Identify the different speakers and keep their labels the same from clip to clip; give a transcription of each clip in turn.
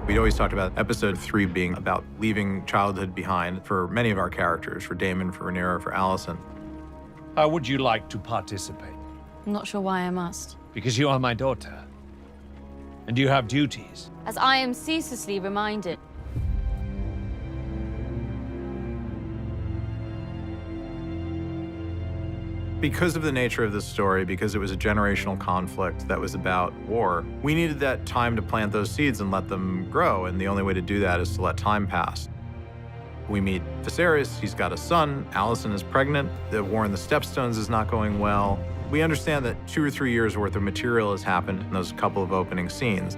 Speaker 1: We'd always talked about episode 3 being about leaving childhood behind for many of our characters, for Damon, for Rhaenyra, for Alicent.
Speaker 2: How would you like to participate?
Speaker 3: I'm not sure why I must.
Speaker 2: Because you are my daughter. And you have duties.
Speaker 3: As I am ceaselessly reminded.
Speaker 1: Because of the nature of this story, because it was a generational conflict that was about war, we needed that time to plant those seeds and let them grow, and the only way to do that is to let time pass. We meet Viserys, he's got a son, Alicent is pregnant, the war in the Stepstones is not going well. We understand that 2 or 3 years worth of material has happened in those couple of opening scenes.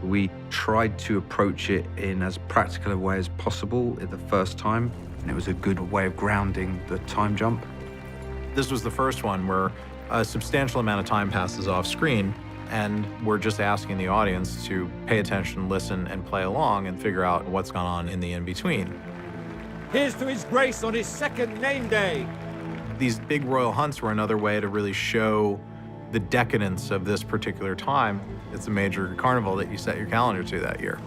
Speaker 4: We tried to approach it in as practical a way as possible at the first time, and it was a good way of grounding the time jump.
Speaker 1: This was the first one where a substantial amount of time passes off screen, and we're just asking the audience to pay attention, listen, and play along and figure out what's gone on in the in-between.
Speaker 5: Here's to His Grace on his second name day.
Speaker 1: These big royal hunts were another way to really show the decadence of this particular time. It's a major carnival that you set your calendar to that year.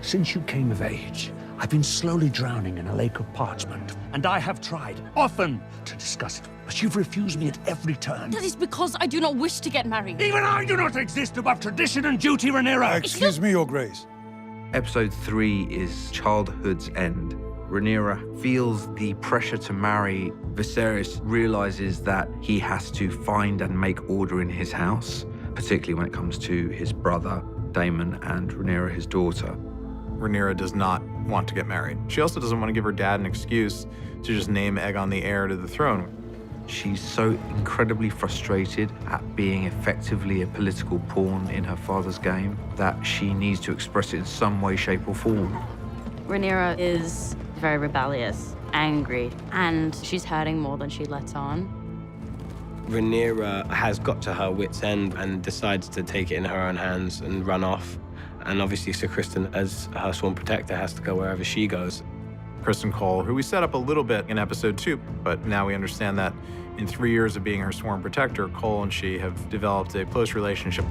Speaker 6: Since you came of age, I've been slowly drowning in a lake of parchment, and I have tried, often, to discuss it, but you've refused me at every turn.
Speaker 3: That is because I do not wish to get married.
Speaker 6: Even I do not exist above tradition and duty, Rhaenyra!
Speaker 7: Excuse me, Your Grace.
Speaker 4: Episode 3 is childhood's end. Rhaenyra feels the pressure to marry. Viserys realizes that he has to find and make order in his house, particularly when it comes to his brother, Daemon, and Rhaenyra, his daughter.
Speaker 1: Rhaenyra does not want to get married. She also doesn't want to give her dad an excuse to just name Aegon the heir to the throne.
Speaker 4: She's so incredibly frustrated at being effectively a political pawn in her father's game that she needs to express it in some way, shape, or form.
Speaker 3: Rhaenyra is very rebellious, angry, and she's hurting more than she lets on.
Speaker 8: Rhaenyra has got to her wit's end and decides to take it in her own hands and run off. And obviously, Sir Criston, as her sworn protector, has to go wherever she goes.
Speaker 1: Criston Cole, who we set up a little bit in episode 2, but now we understand that in 3 years of being her sworn protector, Cole and she have developed a close relationship.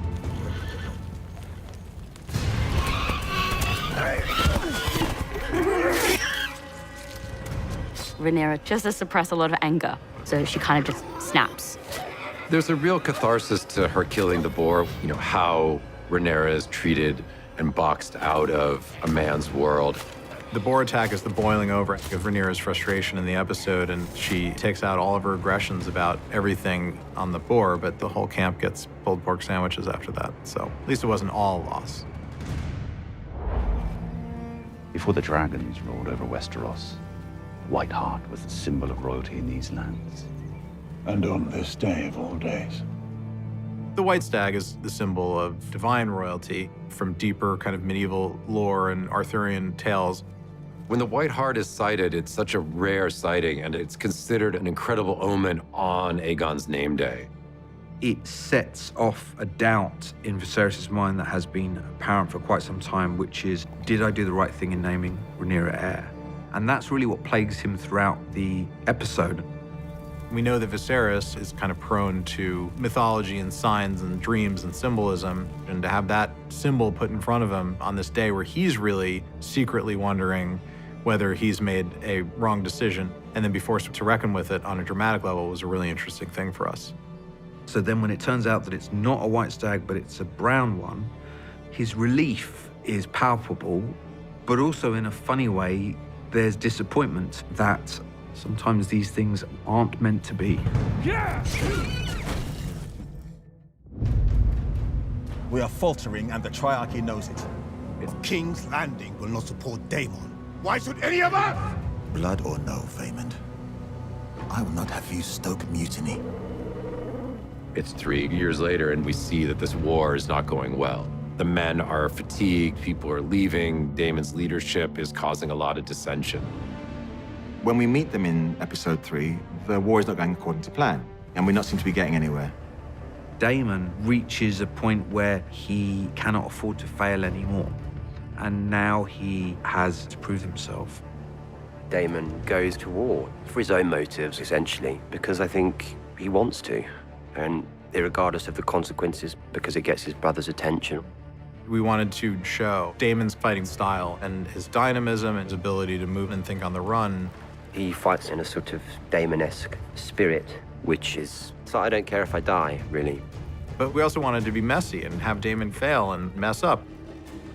Speaker 3: Rhaenyra just to suppress a lot of anger, so she kind of just snaps.
Speaker 9: There's a real catharsis to her killing the boar. You know, how Rhaenyra is treated and boxed out of a man's world.
Speaker 1: The boar attack is the boiling over of Rhaenyra's frustration in the episode, and she takes out all of her aggressions about everything on the boar, but the whole camp gets pulled pork sandwiches after that. So at least it wasn't all loss.
Speaker 10: Before the dragons ruled over Westeros, White Hart was the symbol of royalty in these lands.
Speaker 7: And on this day of all days.
Speaker 1: The white stag is the symbol of divine royalty from deeper kind of medieval lore and Arthurian tales.
Speaker 9: When the White Hart is sighted, it's such a rare sighting, and it's considered an incredible omen on Aegon's name day.
Speaker 4: It sets off a doubt in Viserys' mind that has been apparent for quite some time, which is, did I do the right thing in naming Rhaenyra heir? And that's really what plagues him throughout the episode.
Speaker 1: We know that Viserys is kind of prone to mythology and signs and dreams and symbolism, and to have that symbol put in front of him on this day where he's really secretly wondering whether he's made a wrong decision and then be forced to reckon with it on a dramatic level was a really interesting thing for us.
Speaker 4: So then when it turns out that it's not a white stag, but it's a brown one, his relief is palpable, but also in a funny way, there's disappointment that sometimes these things aren't meant to be.
Speaker 6: Yeah!
Speaker 5: We are faltering, and the Triarchy knows it. If King's Landing will not support Daemon, why should any of us?
Speaker 11: Blood or no, Vaemond, I will not have you stoke mutiny.
Speaker 9: It's 3 years later, and we see that this war is not going well. The men are fatigued, people are leaving, Daemon's leadership is causing a lot of dissension.
Speaker 11: When we meet them in episode 3, the war is not going according to plan, and we're not seem to be getting anywhere.
Speaker 4: Daemon reaches a point where he cannot afford to fail anymore, and now he has to prove himself.
Speaker 12: Daemon goes to war for his own motives, essentially, because I think he wants to, and regardless of the consequences, because it gets his brother's attention.
Speaker 1: We wanted to show Daemon's fighting style and his dynamism and his ability to move and think on the run.
Speaker 12: He fights in a sort of Daemon-esque spirit, which is, so I don't care if I die, really.
Speaker 1: But we also wanted to be messy and have Daemon fail and mess up.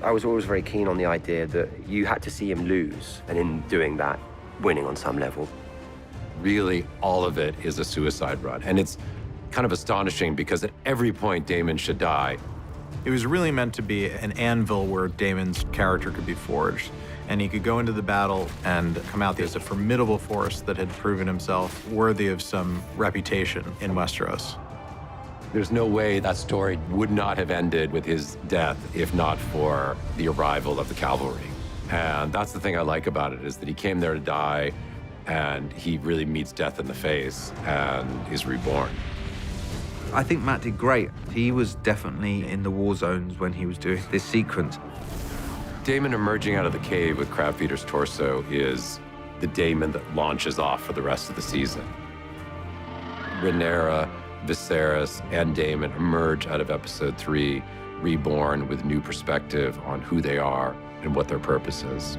Speaker 12: I was always very keen on the idea that you had to see him lose, and in doing that, winning on some level.
Speaker 9: Really, all of it is a suicide run. And it's kind of astonishing because at every point, Daemon should die.
Speaker 1: It was really meant to be an anvil where Daemon's character could be forged, and he could go into the battle and come out as a formidable force that had proven himself worthy of some reputation in Westeros.
Speaker 9: There's no way that story would not have ended with his death if not for the arrival of the cavalry. And that's the thing I like about it, is that he came there to die, and he really meets death in the face and is reborn.
Speaker 4: I think Matt did great. He was definitely in the war zones when he was doing this sequence.
Speaker 9: Daemon emerging out of the cave with Crabfeeder's torso is the Daemon that launches off for the rest of the season. Rhaenyra, Viserys, and Daemon emerge out of episode 3, reborn with new perspective on who they are and what their purpose is.